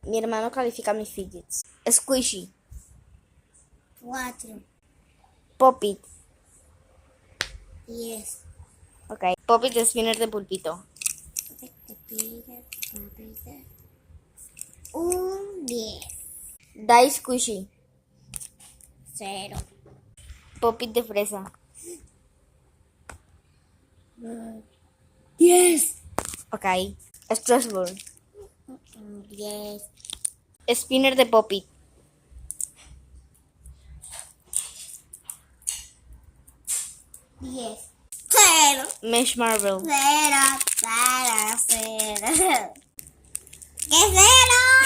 Mi hermano califica mis fidgets. Squishy. 4. Pop-It. 10. Ok. Pop-It de spinner de pulpito. Un 10. Die Squishy. 0. Pop-It de fresa. 10. Ok. Strasbourg. 10. Spinner de Pop-It. 10. 0. Mesh Marble. 0. 0. 0. ¿Qué 0?